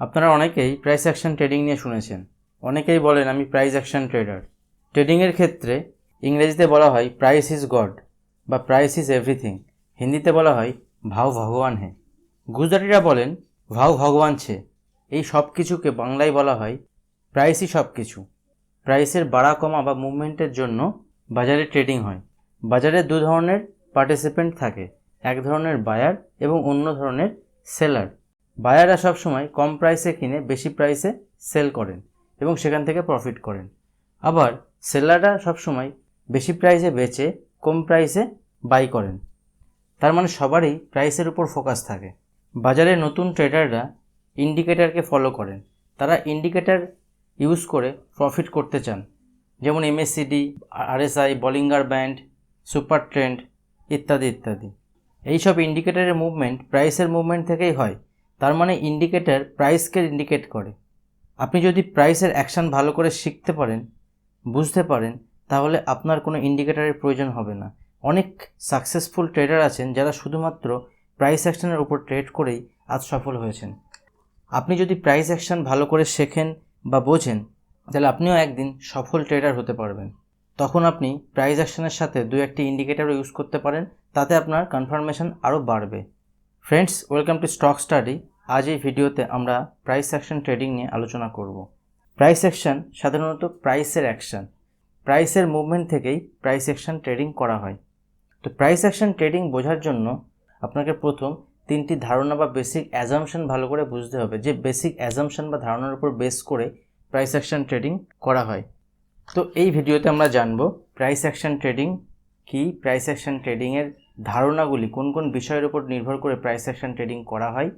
আপনারা অনেকেই price action trading নিয়ে শুনেছেন। অনেকেই বলেন আমি প্রাইস অ্যাকশন ট্রেডার। ট্রেডিংয়ের ক্ষেত্রে ইংরেজিতে বলা হয় প্রাইস ইজ গড বা প্রাইস ইজ এভরিথিং। হিন্দিতে বলা হয় ভাও ভগবান হে। গুজরাটিরা বলেন ভাও ভগবান ছে। এই সব কিছুকে বাংলায় বলা হয় প্রাইসই সব কিছু। প্রাইসের বাড়া কমা বা মুভমেন্টের জন্য বাজারে ট্রেডিং হয়। বাজারে দু ধরনের পার্টিসিপেন্ট থাকে, এক ধরনের বায়ার এবং অন্য ধরনের সেলার। বায়াররা সবসময় কম প্রাইসে কিনে বেশি প্রাইসে সেল করেন এবং সেখান থেকে প্রফিট করেন। আবার সেলাররা সবসময় বেশি প্রাইসে বেচে কম প্রাইসে বাই করেন। তার মানে সবারই প্রাইসের উপর ফোকাস থাকে। বাজারে নতুন ট্রেডাররা ইন্ডিকেটরকে ফলো করেন। তারা ইন্ডিকেটর ইউজ করে প্রফিট করতে চান, যেমন MACD, RSI, Bollinger band, super trend ইত্যাদি ইত্যাদি। এইসব ইন্ডিকেটরের মুভমেন্ট প্রাইসের মুভমেন্ট থেকেই হয়। তার মানে ইন্ডিকেটর প্রাইসকে ইন্ডিকেট করে। আপনি যদি প্রাইসের অ্যাকশান ভালো করে শিখতে পারেন, বুঝতে পারেন, তাহলে আপনার কোনো ইন্ডিকেটরের প্রয়োজন হবে না। অনেক সাকসেসফুল ট্রেডার আছেন যারা শুধুমাত্র প্রাইস অ্যাকশানের উপর ট্রেড করেই আজ সফল হয়েছেন। আপনি যদি প্রাইস অ্যাকশান ভালো করে শেখেন বা বোঝেন, তাহলে আপনিও একদিন সফল ট্রেডার হতে পারবেন। তখন আপনি প্রাইস অ্যাকশানের সাথে দু একটি ইন্ডিকেটরও ইউজ করতে পারেন, তাতে আপনার কনফার্মেশন আরও বাড়বে। Friends, welcome to stock study. আজ এই ভিডিওতে আমরা প্রাইস অ্যাকশন ট্রেডিং নিয়ে আলোচনা করব। প্রাইস অ্যাকশন সাধারণত প্রাইসের অ্যাকশন। প্রাইসের মুভমেন্ট থেকেই প্রাইস অ্যাকশন ট্রেডিং করা হয়। তো প্রাইস অ্যাকশন ট্রেডিং বোঝার জন্য আপনাকে প্রথম তিনটি ধারণা বা বেসিক অ্যাজাম্পশন ভালো করে বুঝতে হবে, যে বেসিক অ্যাজাম্পশন বা ধারণার উপর বেস করে প্রাইস অ্যাকশন ট্রেডিং করা হয়। তো এই ভিডিওতে আমরা জানব প্রাইস অ্যাকশন ট্রেডিং কি, প্রাইস অ্যাকশন ট্রেডিংয়ের ধারণাগুলি কোন কোন বিষয়ের উপর নির্ভর করে প্রাইস অ্যাকশন ট্রেডিং করা হয়,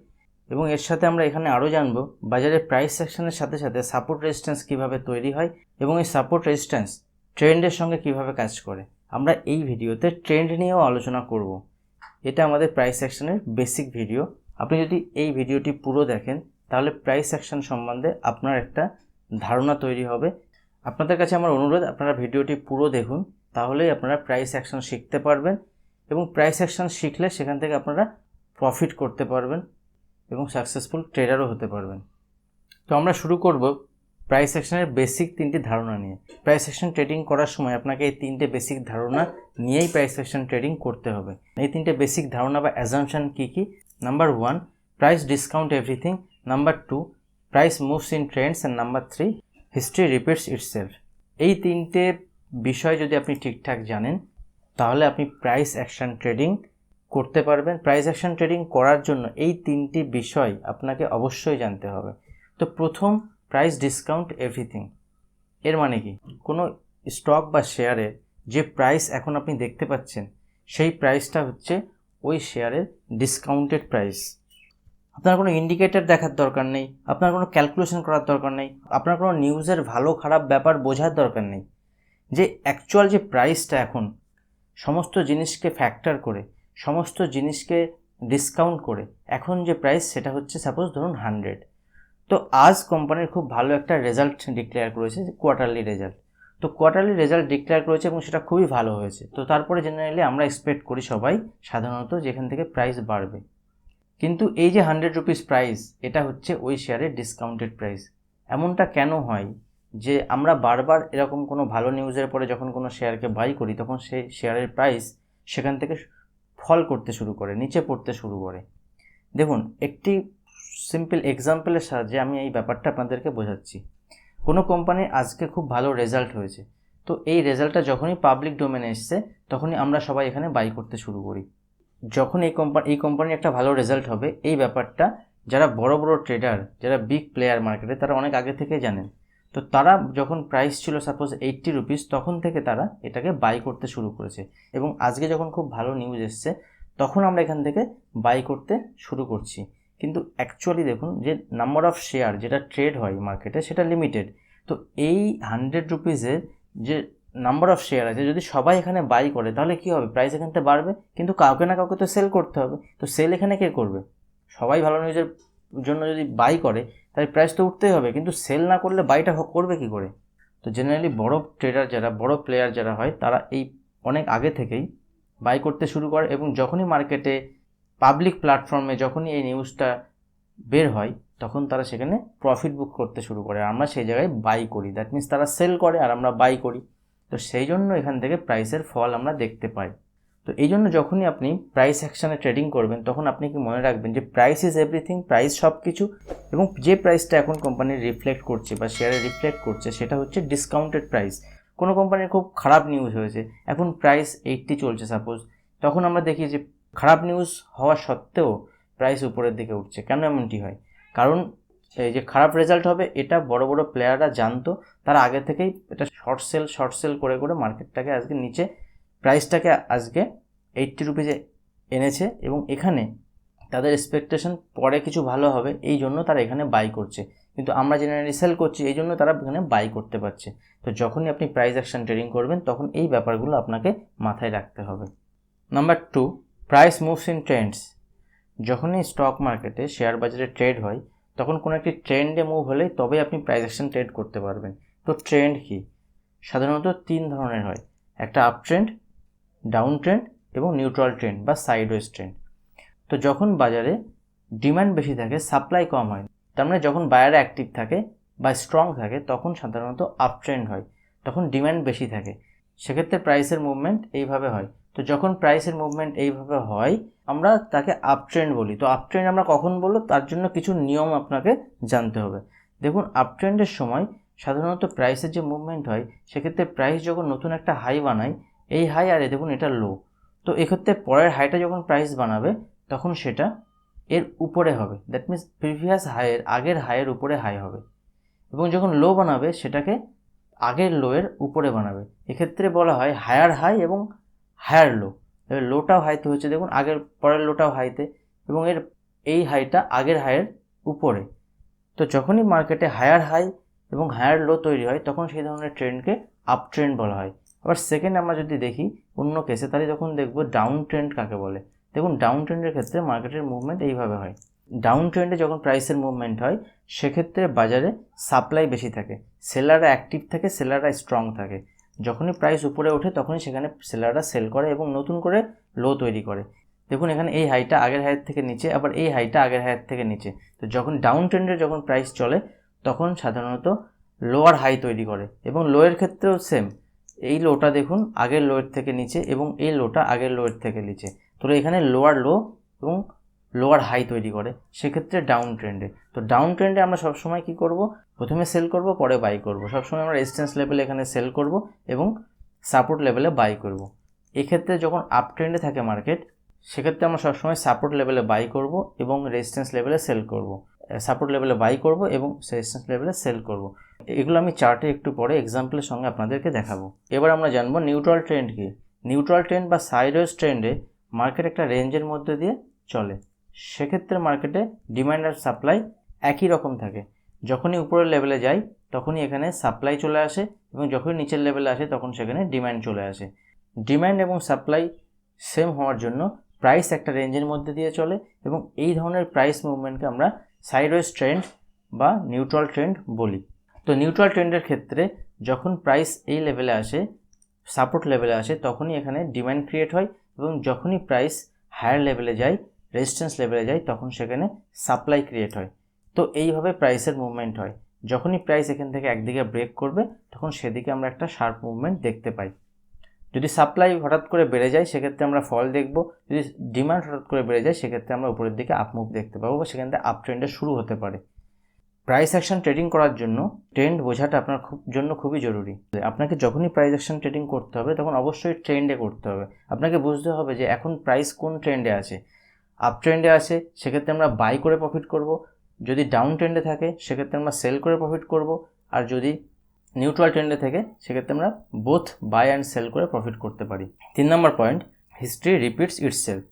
এবং এর সাথে আমরা এখানে আরও জানব বাজারে প্রাইস অ্যাকশনের সাথে সাথে সাপোর্ট রেজিস্ট্যান্স কীভাবে তৈরি হয় এবং এই সাপোর্ট রেজিস্ট্যান্স ট্রেন্ডের সঙ্গে কীভাবে কাজ করে। আমরা এই ভিডিওতে ট্রেন্ড নিয়েও আলোচনা করব। এটা আমাদের প্রাইস অ্যাকশনের বেসিক ভিডিও। আপনি যদি এই ভিডিওটি পুরো দেখেন, তাহলে প্রাইস অ্যাকশন সম্বন্ধে আপনার একটা ধারণা তৈরি হবে। আপনাদের কাছে আমার অনুরোধ, আপনারা ভিডিওটি পুরো দেখুন, তাহলেই আপনারা প্রাইস অ্যাকশন শিখতে পারবেন এবং প্রাইস অ্যাকশন শিখলে সেখান থেকে আপনারা প্রফিট করতে পারবেন এবং সাকসেসফুল ট্রেডারও হতে পারবেন। তো আমরা শুরু করব প্রাইস অ্যাকশনের বেসিক তিনটি ধারণা নিয়ে। প্রাইস অ্যাকশন ট্রেডিং করার সময় আপনাকে এই তিনটে বেসিক ধারণা নিয়েই প্রাইস অ্যাকশন ট্রেডিং করতে হবে। এই তিনটে বেসিক ধারণা বা অ্যাজাম্পশন কী কী? Number 1, price discount everything. Number 2, price moves in trends. And number 3, history repeats itself. এই তিনটে বিষয় যদি আপনি ঠিকঠাক জানেন, তাহলে আপনি প্রাইস অ্যাকশন ট্রেডিং করতে পারবেন। প্রাইস অ্যাকশন ট্রেডিং করার জন্য এই তিনটি বিষয় আপনাকে অবশ্যই জানতে হবে। তো প্রথম, প্রাইস ডিসকাউন্ট এভরিথিং। এর মানে কি? কোনো স্টক বা শেয়ারের যে প্রাইস এখন আপনি দেখতে পাচ্ছেন, সেই প্রাইসটা হচ্ছে ওই শেয়ারের ডিসকাউন্টেড প্রাইস। আপনার কোনো ইন্ডিকেটর দেখার দরকার নেই, আপনার কোনো ক্যালকুলেশন করার দরকার নেই, আপনার কোনো নিউজের ভালো খারাপ ব্যাপার বোঝার দরকার নেই। যে অ্যাকচুয়াল যে প্রাইসটা এখন সমস্ত জিনিসকে ফ্যাক্টর করে, সমস্ত জিনিসকে ডিসকাউন্ট করে এখন যে প্রাইস, সেটা হচ্ছে সাপোজ ধরুন 100। তো আজ কোম্পানির খুব ভালো একটা রেজাল্ট ডিক্লেয়ার করেছে, কোয়ার্টারলি রেজাল্ট। তো কোয়ার্টারলি রেজাল্ট ডিক্লেয়ার করেছে এবং সেটা খুবই ভালো হয়েছে। তো তারপরে জেনারেলি আমরা এক্সপেক্ট করি সবাই সাধারণত যেখান থেকে প্রাইস বাড়বে। কিন্তু এই যে 100 রুপিস প্রাইস, এটা হচ্ছে ওই শেয়ারের ডিসকাউন্টেড প্রাইস। এমনটা কেন হয় যে আমরা বারবার এরকম কোনো ভালো নিউজের পরে যখন কোনো শেয়ারকে বাই করি, তখন সেই শেয়ারের প্রাইস সেখান থেকে ফল করতে শুরু করে, নিচে পড়তে শুরু করে? দেখুন, একটি সিম্পল এক্সাম্পলের সাহায্যে আমি এই ব্যাপারটা আপনাদেরকে বোঝাচ্ছি। কোনো কোম্পানির আজকে খুব ভালো রেজাল্ট হয়েছে, তো এই রেজাল্টটা যখনই পাবলিক ডোমেনে এসছে, তখনই আমরা সবাই এখানে বাই করতে শুরু করি। যখন এই কোম্পানির একটা ভালো রেজাল্ট হবে, এই ব্যাপারটা যারা বড় বড় ট্রেডার, যারা বিগ প্লেয়ার মার্কেটে, তারা অনেক আগে থেকে জানেন। তো তারা যখন প্রাইস ছিল সাপোজ 80 রুপিস, তখন থেকে তারা এটাকে বাই করতে শুরু করেছে এবং আজকে যখন খুব ভালো নিউজ এসছে, তখন আমরা এখান থেকে বাই করতে শুরু করছি। কিন্তু অ্যাকচুয়ালি দেখুন, যে নাম্বার অফ শেয়ার যেটা ট্রেড হয় মার্কেটে, সেটা লিমিটেড। তো এই 100 রুপিসের যে নাম্বার অফ শেয়ার আছে, যদি সবাই এখানে বাই করে, তাহলে কী হবে? প্রাইস এখান থেকে বাড়বে, কিন্তু কাউকে না কাউকে তো সেল করতে হবে। তো সেল এখানে কে করবে? সবাই ভালো নিউজের জন্য যদি বাই করে, তাই প্রাইস তো উঠতেই হবে, কিন্তু সেল না করলে বাইটা করবে কি করে? তো জেনারেলি বড় ট্রেডার যারা, বড় প্লেয়ার যারা হয়, তারা এই অনেক আগে থেকেই বাই করতে শুরু করে এবং যখনই মার্কেটে পাবলিক প্ল্যাটফর্মে যখনই এই নিউজটা বের হয়, তখন তারা সেখানে প্রফিট বুক করতে শুরু করে, আর আমরা সেই জায়গায় বাই করি। দ্যাট মিনস তারা সেল করে আর আমরা বাই করি। তো সেই জন্য এখান থেকে প্রাইসের ফল আমরা দেখতে পাই। তো এই জন্য যখনই আপনি প্রাইস অ্যাকশানে ট্রেডিং করবেন তখন আপনি কি মনে রাখবেন যে প্রাইস ইজ এভরিথিং, প্রাইস সব কিছু, এবং যে প্রাইসটা এখন কোম্পানির রিফ্লেক্ট করছে বা শেয়ারে রিফ্লেক্ট করছে সেটা হচ্ছে ডিসকাউন্টেড প্রাইস। কোনো কোম্পানির খুব খারাপ নিউজ হয়েছে, এখন প্রাইস 80 চলছে সাপোজ, তখন আমরা দেখি যে খারাপ নিউজ হওয়া সত্ত্বেও প্রাইস উপরের দিকে উঠছে। কেন এমনটি হয়? কারণ এই যে খারাপ রেজাল্ট হবে এটা বড় বড় প্লেয়াররা জানতো, তারা আগে থেকেই এটা শর্ট সেল করে করে মার্কেটটাকে আজকে নিচে, প্রাইসটাকে আজকে 80 রুপিজে এনেছে, এবং এখানে তাদের এক্সপেকটেশন পরে কিছু ভালো হবে, এই জন্য তারা এখানে বাই করছে। কিন্তু আমরা জেনারেলি সেল করছি, এই জন্য তারা এখানে বাই করতে পারছে। তো যখনই আপনি প্রাইস অ্যাকশন ট্রেডিং করবেন তখন এই ব্যাপারগুলো আপনাকে মাথায় রাখতে হবে। Number 2, price moves in Trends. যখনই স্টক মার্কেটে শেয়ার বাজারে ট্রেড হয় তখন কোনো একটি ট্রেন্ডে মুভ হলে তবে আপনি প্রাইস অ্যাকশন ট্রেড করতে পারবেন। তো ট্রেন্ড কি? সাধারণত 3 ধরনের হয়, একটা আপ ট্রেন্ড, ডাউন ট্রেন্ড এবং নিউট্রাল ট্রেন্ড বা সাইডওয়েজ ট্রেন্ড। তো যখন বাজারে ডিমান্ড বেশি থাকে, সাপ্লাই কম হয়, তার মানে যখন বায়ার অ্যাক্টিভ থাকে বা স্ট্রং থাকে তখন সাধারণত আপ ট্রেন্ড হয়, তখন ডিমান্ড বেশি থাকে, সেক্ষেত্রে প্রাইসের মুভমেন্ট এইভাবে হয়। তো যখন প্রাইসের মুভমেন্ট এইভাবে হয় আমরা তাকে আপ ট্রেন্ড বলি। তো আপ ট্রেন্ড আমরা কখন বলবো, তার জন্য কিছু নিয়ম আপনাকে জানতে হবে। দেখুন, আপ ট্রেন্ডের সময় সাধারণত প্রাইসের যে মুভমেন্ট হয় সেক্ষেত্রে প্রাইস যখন নতুন একটা হাই বানায়, এই হাই আর দেখুন এটা লো, তো এক্ষেত্রে পরের হাইটা যখন প্রাইস বানাবে তখন সেটা এর উপরে হবে, দ্যাট মিনস প্রিভিয়াস হাইয়ের, আগের হাইয়ের উপরে হাই হবে, এবং যখন লো বানাবে সেটাকে আগের লোয়ের উপরে বানাবে। এক্ষেত্রে বলা হয় হায়ার হাই এবং হায়ার লো। এবার লোটাও হাইতে হচ্ছে, দেখুন আগের পরের লোটাও হাইতে, এবং এই হাইটা আগের হাইয়ের উপরে। তো যখনই মার্কেটে হায়ার হাই এবং হায়ার লো তৈরি হয় তখন সেই ধরনের ট্রেন্ডকে আপ ট্রেন্ড বলা হয়। আবার সেকেন্ড আমরা যদি দেখি অন্য কেসে, তাহলে তখন দেখবো ডাউন ট্রেন্ড কাকে বলে। দেখুন, ডাউন ট্রেন্ডের ক্ষেত্রে মার্কেটের মুভমেন্ট এইভাবে হয়। ডাউন ট্রেন্ডে যখন প্রাইসের মুভমেন্ট হয় সেক্ষেত্রে বাজারে সাপ্লাই বেশি থাকে, সেলাররা অ্যাক্টিভ থাকে, সেলাররা স্ট্রং থাকে। যখনই প্রাইস উপরে ওঠে তখনই সেখানে সেলাররা সেল করে এবং নতুন করে লো তৈরি করে। দেখুন এখানে এই হাইটা আগের হাইয়ের থেকে নিচে, আবার এই হাইটা আগের হাইয়ের থেকে নিচে। তো যখন ডাউন ট্রেন্ডে যখন প্রাইস চলে তখন সাধারণত লোয়ার হাই তৈরি করে, এবং লোয়ের ক্ষেত্রেও সেম, এই লোটা দেখুন আগের লোয়ের থেকে নিচে এবং এই লোটা আগের লোয়ের থেকে নিচে, তো এখানে লোয়ার লো এবং লোয়ার হাই তৈরি করে, সেক্ষেত্রে ডাউন ট্রেন্ডে। তো ডাউন ট্রেন্ডে আমরা সবসময় কী করব, প্রথমে সেল করব পরে বাই করব। সবসময় আমরা রেজিস্ট্যান্স লেভেলে এখানে সেল করব এবং সাপোর্ট লেভেলে বাই করব। এক্ষেত্রে যখন আপ ট্রেন্ডে থাকে মার্কেট সেক্ষেত্রে আমরা সবসময় সাপোর্ট লেভেলে বাই করব এবং রেজিস্ট্যান্স লেভেলে সেল করব, সাপোর্ট লেভেলে বাই করব এবং রেজিস্ট্যান্স লেভেলে সেল করব। এগুলো আমি চার্টে একটু পরে এক্সাম্পলের সঙ্গে আপনাদেরকে দেখাবো। এবার আমরা জানবো নিউট্রাল ট্রেন্ড কি। নিউট্রাল ট্রেন্ড বা সাইডওয়েজ ট্রেন্ডে মার্কেট একটা রেঞ্জের মধ্যে দিয়ে চলে, সেক্ষেত্রে মার্কেটে ডিমান্ড আর সাপ্লাই একই রকম থাকে। যখনই উপরের লেভেলে যায় তখনই এখানে সাপ্লাই চলে আসে, এবং যখনই নিচের লেভেলে আসে তখন সেখানে ডিমান্ড চলে আসে। ডিমান্ড এবং সাপ্লাই সেম হওয়ার জন্য প্রাইস একটা রেঞ্জের মধ্যে দিয়ে চলে, এবং এই ধরনের প্রাইস মুভমেন্টকে আমরা সাইডওয়েজ ট্রেন্ড বা নিউট্রাল ট্রেন্ড বলি। তো নিউট্রাল ট্রেন্ডের ক্ষেত্রে যখন প্রাইস এই লেভেলে আসে, সাপোর্ট লেভেলে আসে, তখনই এখানে ডিমান্ড ক্রিয়েট হয়, এবং যখনই প্রাইস হায়ার লেভেলে যায়, রেজিস্ট্যান্স লেভেলে যায়, তখন সেখানে সাপ্লাই ক্রিয়েট হয়। তো এইভাবে প্রাইসের মুভমেন্ট হয়। যখনই প্রাইস এখান থেকে একদিকে ব্রেক করবে তখন সেদিকে আমরা একটা শার্প মুভমেন্ট দেখতে পাই। যদি সাপ্লাই হঠাৎ করে বেড়ে যায় সেক্ষেত্রে আমরা ফল দেখব, যদি ডিমান্ড হঠাৎ করে বেড়ে যায় সেক্ষেত্রে আমরা উপরের দিকে আপ মুভ দেখতে পাবো, বা সেখান থেকে আপ ট্রেন্ডে শুরু হতে পারে। প্রাইস অ্যাকশন ট্রেডিং করার জন্য ট্রেন্ড বোঝাটা আপনার জন্য খুবই জরুরি। আপনাকে যখনই প্রাইস অ্যাকশন ট্রেডিং করতে হবে তখন অবশ্যই ট্রেন্ডে করতে হবে। আপনাকে বুঝতে হবে যে এখন প্রাইস কোন ট্রেন্ডে আছে। আপ ট্রেন্ডে আছে সেক্ষেত্রে আমরা বাই করে প্রফিট করব, যদি ডাউন ট্রেন্ডে থাকে সেক্ষেত্রে আমরা সেল করে প্রফিট করব, আর যদি নিউট্রাল ট্রেন্ডে থেকে সেক্ষেত্রে আমরা বোথ বাই অ্যান্ড সেল করে প্রফিট করতে পারি। 3 নম্বর পয়েন্ট, হিস্ট্রি রিপিটস ইটসেলফ।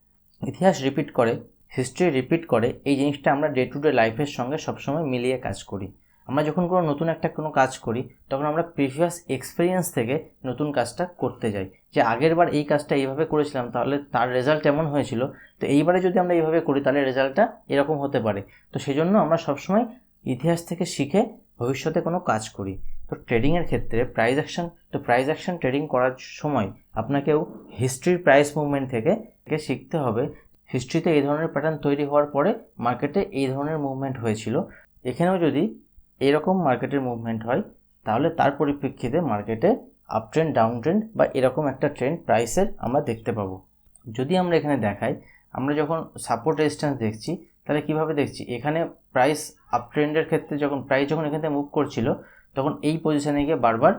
ইতিহাস রিপিট করে, হিস্ট্রি রিপিট করে, এই জিনিসটা আমরা ডে টু ডে লাইফের সঙ্গে সবসময় মিলিয়ে কাজ করি। আমরা যখন নতুন কোনো কাজ করি তখন আমরা প্রিভিয়াস এক্সপিরিয়েন্স থেকে নতুন কাজটা করতে যাই, যে আগের বার এই কাজটা এইভাবে করেছিলাম তাহলে তার রেজাল্ট এমন হয়েছিল, তো এইবারে যদি আমরা এইভাবে করি তাহলে রেজাল্টটা এরকম হতে পারে। তো সেই জন্য আমরা সবসময় ইতিহাস থেকে শিখে ভবিষ্যতে কোনো কাজ করি। তো ট্রেডিংয়ের ক্ষেত্রে প্রাইস অ্যাকশন ট্রেডিং করার সময় আপনাকেও হিস্ট্রির প্রাইস মুভমেন্ট থেকে শিখতে হবে হিস্ট্রিতে এই ধরনের প্যাটার্ন তৈরি হওয়ার পরে মার্কেটে এই ধরনের মুভমেন্ট হয়েছিল। এখানেও যদি এরকম মার্কেটের মুভমেন্ট হয় তাহলে তার পরিপ্রেক্ষিতে মার্কেটে আপ ট্রেন্ড, ডাউন ট্রেন্ড বা এরকম একটা ট্রেন্ড প্রাইসের আমরা দেখতে পাবো। যদি আমরা এখানে দেখাই, আমরা যখন সাপোর্ট রেজিস্ট্যান্স দেখছি তাহলে কিভাবে দেখছি, এখানে প্রাইস আপ ট্রেন্ডের ক্ষেত্রে যখন এখান থেকে মুভ করছিল তখন এই পজিশনে গিয়ে বারবার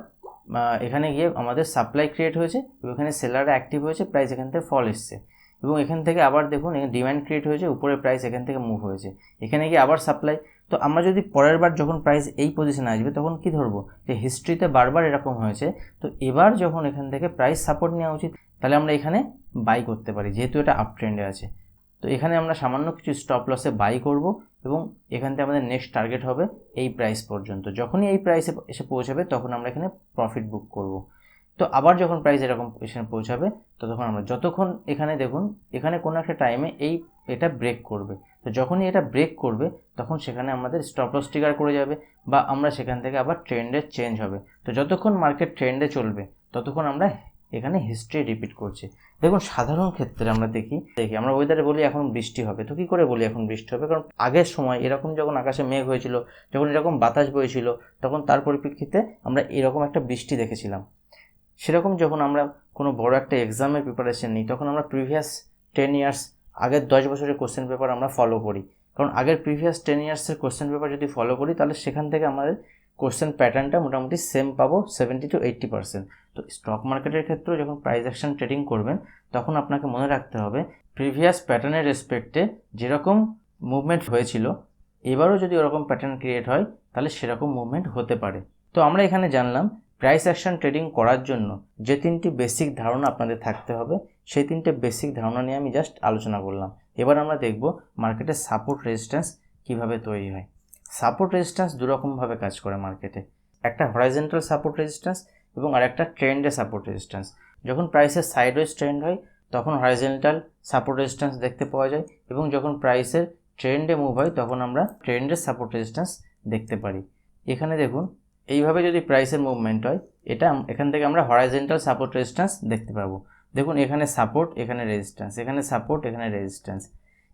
এখানে গিয়ে আমাদের সাপ্লাই ক্রিয়েট হয়েছে এবং এখানে সেলাররা অ্যাক্টিভ হয়েছে, প্রাইস এখান থেকে ফল এসছে এবং এখান থেকে আবার দেখুন এখানে ডিমান্ড ক্রিয়েট হয়েছে, উপরে প্রাইস এখান থেকে মুভ হয়েছে, এখানে গিয়ে আবার সাপ্লাই। তো আমরা যদি পরের বার যখন প্রাইস এই পজিশনে আসবে তখন কি ধরবো, যে হিস্ট্রিতে বারবার এরকম হয়েছে, তো এবার যখন এখান থেকে প্রাইস সাপোর্ট নেওয়া উচিত তাহলে আমরা এখানে বাই করতে পারি, যেহেতু এটা আপ ট্রেন্ডে আছে। তো এখানে আমরা সামান্য কিছু স্টপ লসে বাই করব এবং এখান থেকে আমাদের নেক্সট টার্গেট হবে এই প্রাইস পর্যন্ত। যখনই এই প্রাইসে এসে পৌঁছাবে তখন আমরা এখানে প্রফিট বুক করব। তো আবার যখন প্রাইস এরকম পজিশনে পৌঁছাবে ততক্ষণ আমরা, যতক্ষণ এখানে দেখুন এখানে কোনো একটা টাইমে এটা ব্রেক করবে, তো যখনই এটা ব্রেক করবে তখন সেখানে আমাদের স্টপ লস ট্রিগার করে যাবে বা আমরা সেখান থেকে আবার ট্রেন্ডে চেঞ্জ হবে। তো যতক্ষণ মার্কেট ট্রেন্ডে চলবে ততক্ষণ আমরা এখানে হিস্ট্রি রিপিট করছি। দেখুন সাধারণ ক্ষেত্রে আমরা দেখি আমরা ওয়েদারে বলি এখন বৃষ্টি হবে, তো কী করে বলি এখন বৃষ্টি হবে, কারণ আগের সময় এরকম যখন আকাশে মেঘ হয়েছিল, যখন এরকম বাতাস বইছিল, তখন তার পরিপ্রেক্ষিতে আমরা এরকম একটা বৃষ্টি দেখেছিলাম। সেরকম যখন আমরা কোনো বড় একটা এক্সামের প্রিপারেশন নিই তখন আমরা প্রিভিয়াস 10 ইয়ার্স আগের 10 বছরের কোশ্চেন পেপার আমরা ফলো করি, কারণ আগের প্রিভিয়াস 10 ইয়ার্সের কোশ্চেন পেপার যদি ফলো করি তাহলে সেখান থেকে আমাদের কোশ্চেন প্যাটার্নটা মোটামুটি সেম পাবো 70 to 80%। তো স্টক মার্কেটের ক্ষেত্রেও যখন প্রাইস অ্যাকশন ট্রেডিং করবেন তখন আপনাকে মনে রাখতে হবে প্রিভিয়াস প্যাটার্নের রেসপেক্টে যেরকম মুভমেন্ট হয়েছিল এবারও যদি ওরকম প্যাটার্ন ক্রিয়েট হয় তাহলে সেরকম মুভমেন্ট হতে পারে। তো আমরা এখানে জানলাম প্রাইস অ্যাকশন ট্রেডিং করার জন্য যে 3টি বেসিক ধারণা আপনাদের থাকতে হবে, সেই 3টে বেসিক ধারণা নিয়ে আমি জাস্ট আলোচনা করলাম। এবার আমরা দেখব মার্কেটের সাপোর্ট রেজিস্ট্যান্স কীভাবে তৈরি হয়। সাপোর্ট রেজিস্ট্যান্স দুরকমভাবে কাজ করে মার্কেটে, একটা হরাইজন্টাল সাপোর্ট রেজিস্ট্যান্স এবং আরেকটা ট্রেন্ডে সাপোর্ট রেজিস্ট্যান্স। যখন প্রাইসের সাইডওয়েজ ট্রেন্ড হয় তখন হরাইজন্টাল সাপোর্ট রেজিস্ট্যান্স দেখতে পাওয়া যায় এবং যখন প্রাইসের ট্রেন্ডে মুভ হয় তখন আমরা ট্রেন্ডের সাপোর্ট রেজিস্ট্যান্স দেখতে পারি। এখানে দেখুন এইভাবে যদি প্রাইসের মুভমেন্ট হয় এখান থেকে আমরা হরাইজন্টাল সাপোর্ট রেজিস্ট্যান্স দেখতে পাবো। দেখুন এখানে সাপোর্ট, এখানে রেজিস্ট্যান্স, এখানে সাপোর্ট, এখানে রেজিস্ট্যান্স,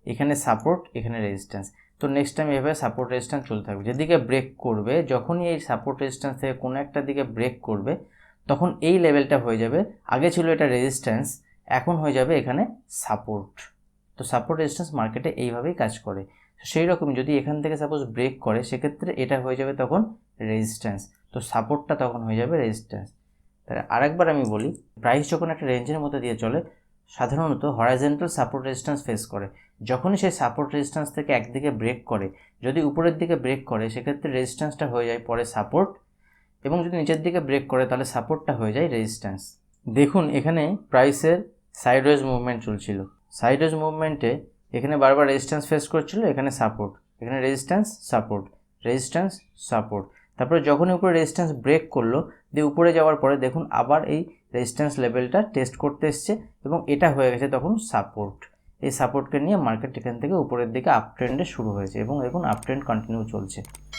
এখানে সাপোর্ট, এখানে রেজিস্ট্যান্স। তো নেক্সট টাইম এভাবে সাপোর্ট রেজিস্ট্যান্স চলতে থাকবে। যেদিকে ব্রেক করবে, যখনই এই সাপোর্ট রেজিস্ট্যান্স থেকে কোনো একটা দিকে ব্রেক করবে তখন এই লেভেলটা হয়ে যাবে, আগে ছিল এটা রেজিস্ট্যান্স, এখন হয়ে যাবে এখানে সাপোর্ট। তো সাপোর্ট রেজিস্ট্যান্স মার্কেটে এইভাবেই কাজ করে। সেই রকমই যদি এখান থেকে সাপোজ ব্রেক করে সেক্ষেত্রে এটা হয়ে যাবে তখন রেজিস্ট্যান্স, তো সাপোর্টটা তখন হয়ে যাবে রেজিস্ট্যান্স। তাহলে আরেকবার আমি বলি, প্রাইস যখন একটা রেঞ্জের মধ্যে দিয়ে চলে সাধারণত হরাইজন্টাল সাপোর্ট রেজিস্ট্যান্স ফেস করে। যখনই সেই সাপোর্ট রেজিস্ট্যান্স থেকে একদিকে ব্রেক করে, যদি উপরের দিকে ব্রেক করে সেক্ষেত্রে রেজিস্ট্যান্সটা হয়ে যায় পরে সাপোর্ট, এবং যদি নিচের দিকে ব্রেক করে তাহলে সাপোর্টটা হয়ে যায় রেজিস্ট্যান্স। দেখুন এখানে প্রাইসের সাইডওয়েজ মুভমেন্ট চলছিল, সাইডওয়েজ মুভমেন্টে এখানে বারবার রেজিস্ট্যান্স ফেস করছিল, এখানে সাপোর্ট, এখানে রেজিস্ট্যান্স, সাপোর্ট, রেজিস্ট্যান্স, সাপোর্ট। তারপরে যখনই উপরে রেজিস্ট্যান্স ব্রেক করলো দিয়ে উপরে যাওয়ার পরে দেখুন আবার এই রেজিস্ট্যান্স লেভেলটা টেস্ট করতে এসছে এবং এটা হয়ে গেছে তখন সাপোর্ট। এই সাপোর্টকে নিয়ে মার্কেট এখান থেকে উপরের দিকে আপ ট্রেন্ডে শুরু হয়েছে এবং দেখুন আপ ট্রেন্ড কন্টিনিউ চলছে।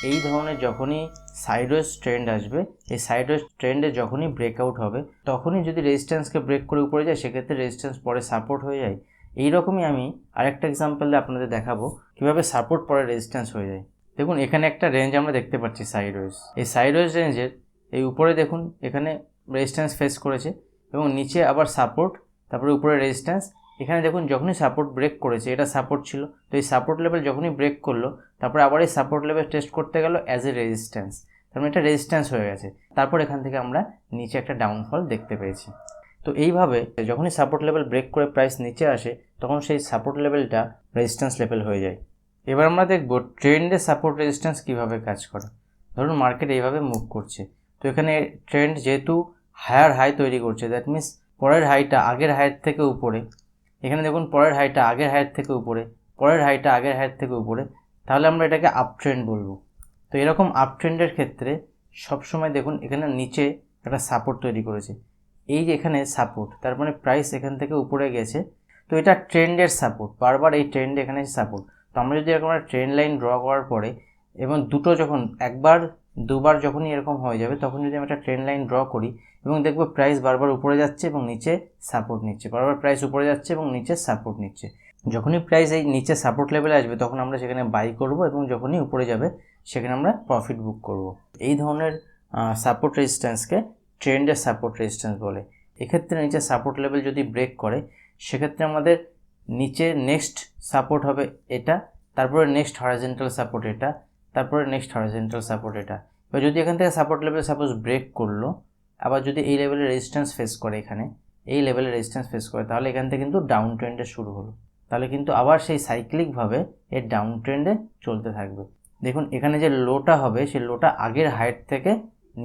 এই ধরনের যখনই সাইডওয়েজ ট্রেন্ড আসবে, এই সাইডওয়েজ ট্রেন্ডে যখনই ব্রেকআউট হবে তখনই যদি রেজিস্ট্যান্সকে ব্রেক করে উপরে যায় সেক্ষেত্রে রেজিস্ট্যান্স পরে সাপোর্ট হয়ে যায়। এইরকমই আমি আরেকটা এক্সাম্পল দিয়ে আপনাদের দেখাবো কীভাবে সাপোর্ট পরে রেজিস্ট্যান্স হয়ে যায়। দেখুন এখানে একটা রেঞ্জ আমরা দেখতে পাচ্ছি সাইডওয়েজ, এই সাইডওয়েজ রেঞ্জের এই উপরে দেখুন এখানে রেজিস্ট্যান্স ফেস করেছে এবং নিচে আবার সাপোর্ট, তারপরে উপরে রেজিস্ট্যান্স। এখানে দেখুন যখনই সাপোর্ট ব্রেক করেছে, এটা সাপোর্ট ছিল, তো এই সাপোর্ট লেভেল যখনই ব্রেক করলো তারপরে আবার এই সাপোর্ট লেভেল টেস্ট করতে গেল অ্যাজ এ রেজিস্ট্যান্স, তার মানে এটা রেজিস্ট্যান্স হয়ে গেছে। তারপর এখান থেকে আমরা নিচে একটা ডাউনফল দেখতে পেয়েছি। তো এইভাবে যখনই সাপোর্ট লেভেল ব্রেক করে প্রাইস নিচে আসে তখন সেই সাপোর্ট লেভেলটা রেজিস্ট্যান্স লেভেল হয়ে যায়। এবার আমরা দেখব ট্রেন্ডে সাপোর্ট রেজিস্ট্যান্স কীভাবে কাজ করে। ধরুন মার্কেট এইভাবে মুভ করছে, তো এখানে ট্রেন্ড যেহেতু হায়ার হাই তৈরি করছে, দ্যাট মিনস পরের হাইটা আগের হাইয়ের থেকে উপরে, এখানে দেখুন পরের হাইটা আগের হাইয়ের থেকে উপরে, পরের হাইটা আগের হাইয়ের থেকে উপরে, তাহলে আমরা এটাকে আপ ট্রেন্ড বলবো। তো এরকম আপ ট্রেন্ডের ক্ষেত্রে সবসময় দেখুন এখানে নিচে একটা সাপোর্ট তৈরি করেছে, এই যে এখানে সাপোর্ট, তার মানে প্রাইস এখান থেকে উপরে গেছে, তো এটা ট্রেন্ডের সাপোর্ট, বারবার এই ট্রেন্ড এখানে সাপোর্ট। তো আমরা যদি এরকম একটা ট্রেন্ড লাইন ড্র করার পরে এবং দুটো যখন একবার দুবার যখনই এরকম হয়ে যাবে তখন যদি আমি একটা ট্রেন্ড লাইন ড্র করি এবং দেখব প্রাইস বারবার উপরে যাচ্ছে এবং নিচে সাপোর্ট নিচ্ছে, বারবার প্রাইস উপরে যাচ্ছে এবং নিচে সাপোর্ট নিচ্ছে, যখনই প্রাইস এই নিচে সাপোর্ট লেভেলে আসবে তখন আমরা সেখানে বাই করব এবং যখনই উপরে যাবে সেখানে আমরা প্রফিট বুক করব। এই ধরনের সাপোর্ট রেজিস্ট্যান্সকে ট্রেন্ডের সাপোর্ট রেজিস্ট্যান্স বলে। এক্ষেত্রে নিচে সাপোর্ট লেভেল যদি ব্রেক করে সেক্ষেত্রে আমাদের নিচে নেক্সট সাপোর্ট হবে এটা, তারপরে নেক্সট হরাইজন্টাল সাপোর্ট এটা, তারপরে নেক্সট হরাইজন্টাল সাপোর্ট এটা। এবার যদি এখান থেকে সাপোর্ট লেভেল সাপোজ ব্রেক করলো, আবার যদি এই লেভেলের রেজিস্ট্যান্স ফেস করে, এখানে এই লেভেলের রেজিস্ট্যান্স ফেস করে, তাহলে এখান থেকে কিন্তু ডাউন ট্রেন্ডে শুরু হলো। তাহলে কিন্তু আবার সেই সাইক্লিকভাবে এর ডাউন ট্রেন্ডে চলতে থাকবে। দেখুন এখানে যে লোটা হবে সেই লোটা আগের হাইট থেকে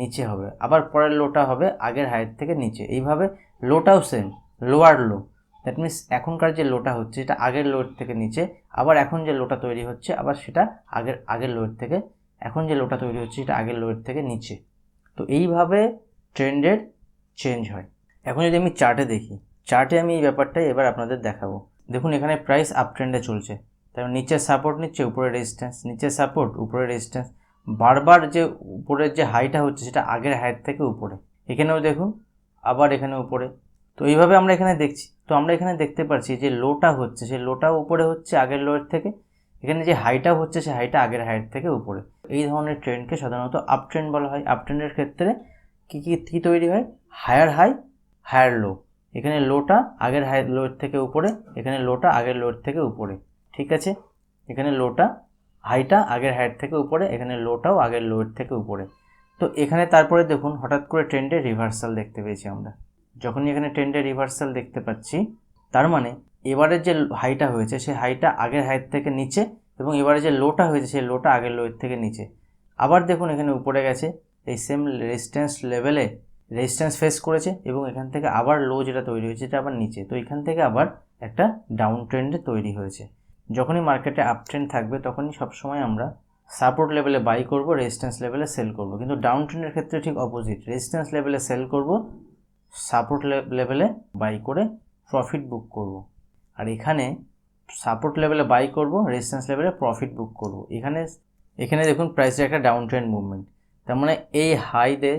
নিচে হবে, আবার পরের লোটা হবে আগের হাইট থেকে নিচে, এইভাবে লোটাও same lower low. That means এখনকার যে লোটা হচ্ছে এটা আগের লোয়ের থেকে নিচে, আবার এখন যে লোটা তৈরি হচ্ছে আবার সেটা আগের লোয়ের থেকে, এখন যে লোটা তৈরি হচ্ছে সেটা আগের লোয়ের থেকে নিচে। তো এইভাবে ট্রেন্ডের চেঞ্জ হয়। এখন যদি আমি চার্টে দেখি, চার্টে আমি এই ব্যাপারটাই এবার আপনাদের দেখাবো। দেখুন এখানে প্রাইস আপ ট্রেন্ডে চলছে, তারপর নিচে সাপোর্ট নিচ্ছে, উপরে রেজিস্ট্যান্স, নিচে সাপোর্ট, উপরে রেজিস্ট্যান্স, বারবার যে উপরের যে হাইটা হচ্ছে সেটা আগের হাইট থেকে উপরে, এখানেও দেখুন আবার এখানে উপরে। তো এইভাবে আমরা এখানে দেখছি। তো আমরা এখানে দেখতে পাচ্ছি যে লোটা হচ্ছে সেই লোটাও উপরে হচ্ছে আগের লোয়ের থেকে, এখানে যে হাইটা হচ্ছে সেই হাইটা আগের হাইট থেকে উপরে। এই ধরনের ট্রেন্ডকে সাধারণত আপ ট্রেন্ড বলা হয়। আপ ট্রেন্ডের ক্ষেত্রে কী তৈরি হয়, হায়ার হাই হায়ার লো, এখানে লোটা আগের হাই লোয়ের থেকে উপরে, এখানে লোটা আগের লোয়ের থেকে উপরে, ঠিক আছে। এখানে লোটা হাইটা আগের হাইট থেকে উপরে, এখানে লোটাও আগের লোয়ের থেকে উপরে। তো এখানে তারপরে দেখুন হঠাৎ করে ট্রেন্ডে রিভার্সাল দেখতে পেয়েছি আমরা। যখনই এখানে ট্রেন্ডে রিভার্সাল দেখতে পাচ্ছি তার মানে এবারের যে হাইটা হয়েছে সেই হাইটা আগের হাইট থেকে নিচে, এবং এবারে যে লোটা হয়েছে সেই লোটা আগের লোয়ের থেকে নিচে। আবার দেখুন এখানে উপরে গেছে, এই সেম রেজিস্ট্যান্স লেভেলে রেজিস্ট্যান্স ফেস করেছে এবং এখান থেকে আবার লো যেটা তৈরি হয়েছে এটা আবার নিচে। তো এখান থেকে আবার একটা ডাউন ট্রেন্ডে তৈরি হয়েছে। যখনই মার্কেটে আপ ট্রেন্ড থাকবে তখনই সবসময় আমরা সাপোর্ট লেভেলে বাই করব, রেজিস্ট্যান্স লেভেলে সেল করব। কিন্তু ডাউন ট্রেন্ডের ক্ষেত্রে ঠিক অপোজিট, রেজিস্ট্যান্স লেভেলে সেল করব, সাপোর্ট লেভেলে বাই করে প্রফিট বুক করব। আর এখানে সাপোর্ট লেভেলে বাই করব, রেজিস্ট্যান্স লেভেলে প্রফিট বুক করব। এখানে দেখুন প্রাইসের একটা ডাউন ট্রেন্ড মুভমেন্ট। তার মানে এই হাইতে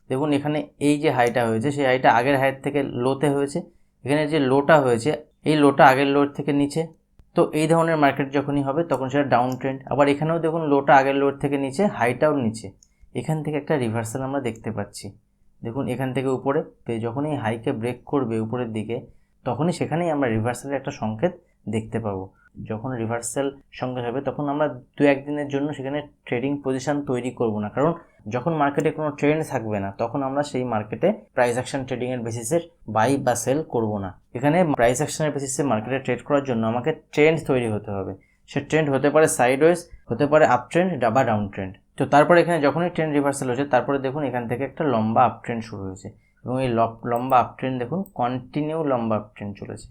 দেখুন এখানে এই যে হাইটা হয়েছে সেই হাইটা আগের হাইট থেকে লোতে হয়েছে, এখানে যে লোটা হয়েছে এই লোটা আগের লোর থেকে নিচে। তো এই ধরনের মার্কেট যখনই হবে তখন সেটা ডাউন ট্রেন্ড। আবার এখানেও দেখুন লোটা আগের লোর থেকে নিচে, হাইটাও নিচে, এখান থেকে একটা রিভার্সাল আমরা দেখতে পাচ্ছি। দেখুন এখান থেকে উপরে, যখনই হাইকে ব্রেক করবে উপরের দিকে তখনই সেখানেই আমরা রিভার্সালের একটা সংকেত দেখতে পাবো। যখন রিভার্সাল সংকেত হবে তখন আমরা 2-1 দিনের জন্য সেখানে ট্রেডিং পজিশন তৈরি করব না, কারণ যখন মার্কেটে কোনো ট্রেন্ড থাকবে না তখন আমরা সেই মার্কেটে প্রাইস অ্যাকশন ট্রেডিংয়ের বেসিসে বাই বা সেল করব না। এখানে প্রাইস অ্যাকশনের বেসিসে মার্কেটে ট্রেড করার জন্য আমাকে ট্রেন্ড তৈরি হতে হবে। সে ট্রেন্ড হতে পারে সাইডওয়েজ, হতে পারে আপ ট্রেন্ড বা ডাউন ট্রেন্ড। তো তারপরে এখানে যখনই ট্রেন্ড রিভার্সাল হয়েছে তারপরে দেখুন এখান থেকে একটা লম্বা আপ ট্রেন্ড শুরু হয়েছে এবং এই লম্বা আপ ট্রেন্ড দেখুন কন্টিনিউ লম্বা আপ ট্রেন্ড চলেছে।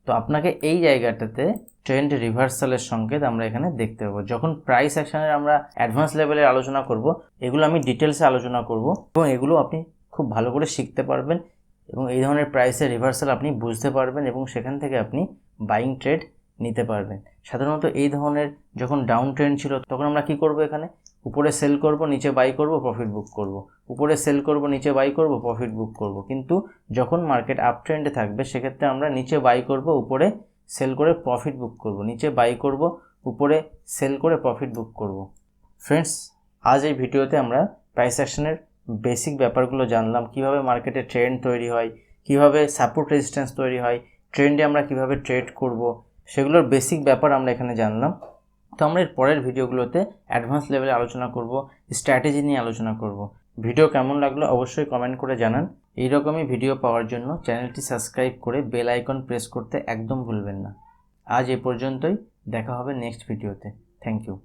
তো আপনাকে এই জায়গাটাতে ট্রেন্ড রিভার্সালের সংকেত আমরা এখানে দেখতে পাবো। যখন প্রাইস অ্যাকশনের আমরা অ্যাডভান্স লেভেলের আলোচনা করব, এগুলো আমি ডিটেলসে আলোচনা করব এবং এগুলো আপনি খুব ভালো করে শিখতে পারবেন এবং এই ধরনের প্রাইসের রিভার্সাল আপনি বুঝতে পারবেন এবং সেখান থেকে আপনি বাইং ট্রেড নিতে পারবেন। সাধারণত এই ধরনের যখন ডাউন ট্রেন্ড ছিল তখন আমরা কি করব, এখানে উপরে সেল করব, নিচে বাই করব, প্রফিট বুক করব, উপরে সেল করব, নিচে বাই করব, প্রফিট বুক করব। কিন্তু যখন মার্কেট আপ ট্রেন্ডে থাকবে সেক্ষেত্রে আমরা নিচে বাই করব, উপরে সেল করে প্রফিট বুক করব, নিচে বাই করব, উপরে সেল করে প্রফিট বুক করব। ফ্রেন্ডস, আজ এই ভিডিওতে আমরা প্রাইস অ্যাকশনের বেসিক ব্যাপারগুলো জানলাম, কিভাবে মার্কেটে ট্রেন্ড তৈরি হয়, কিভাবে সাপোর্ট রেজিস্ট্যান্স তৈরি হয়, ট্রেন্ডে আমরা কিভাবে ট্রেড করব, সেগুলোর বেসিক ব্যাপার আমরা এখানে জানলাম। তো আমরা এর পরের ভিডিওগুলোতে অ্যাডভান্স লেভেলে আলোচনা করব, স্ট্র্যাটেজি নিয়ে আলোচনা করব। ভিডিও কেমন লাগলো অবশ্যই কমেন্ট করে জানান। এইরকমই ভিডিও পাওয়ার জন্য চ্যানেলটি সাবস্ক্রাইব করে বেল আইকন প্রেস করতে একদম ভুলবেন না। আজ এ পর্যন্তই, দেখা হবে নেক্সট ভিডিওতে। Thank you.